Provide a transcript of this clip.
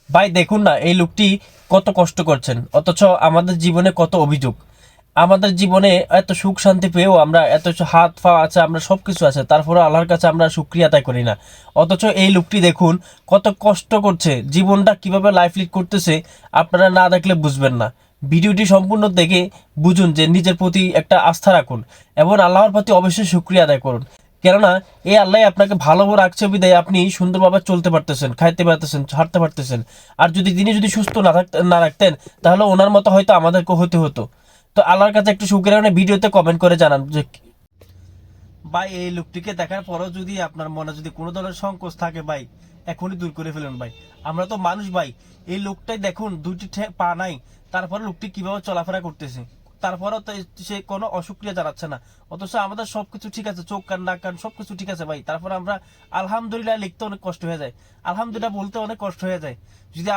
ভাই দেখুন না এই লোকটি কত কষ্ট করছেন, অথচ আমাদের জীবনে কত অভিযোগ। আমাদের জীবনে এত সুখ শান্তি পেয়েও আমরা এত হাত পা আছে, আমরা সবকিছু আছে, তারপরে আল্লাহর কাছে আমরা শুকরিয়া আদায় করি না। অথচ এই লোকটি দেখুন কত কষ্ট করছে, জীবনটা কিভাবে লাইফ লিড করতেছে, আপনারা না দেখলে বুঝবেন না। ভিডিওটি সম্পূর্ণ দেখে বুঝুন যে নিজের প্রতি একটা আস্থা রাখুন এবং আল্লাহর প্রতি অবশ্যই শুকরিয়া আদায় করুন। কেননা এই আল্লাহ আপনাকে ভালো রাখছে বিদায় আপনি সুন্দরভাবে চলতে পারতেছেন, খাইতে পারতেছেন, হাঁটতে পারতেছেন। আর যদি তিনি যদি সুস্থ না রাখতেন, তাহলে ওনার মতো হয়তো আমাদেরকে হতে হতো। তো আল্লাহর কাছে একটু শুকরিয়া ভিডিওতে কমেন্ট করে জানান যে ভাই এই লোকটিকে দেখার পরও যদি আপনার মনে যদি কোনো ধরনের সংকোচ থাকে ভাই, এখনই দূর করে ফেলুন ভাই। আমরা তো মানুষ ভাই। এই লোকটাই দেখুন দুইটি পা নাই, তারপরে লোকটি কিভাবে চলাফেরা করতেছে, তারপরেও তো সে কোনো অসুক্রিয়া জানাচ্ছে না। অথচ আমাদের সবকিছু ঠিক আছে, চোখ কান নাক কান সবকিছু ঠিক আছে ভাই, তারপর আমরা আলহামদুলিল্লাহ লিখতে অনেক কষ্ট হয়ে যায়, আলহামদুলিল্লাহ বলতে অনেক কষ্ট হয়ে যায়। যদি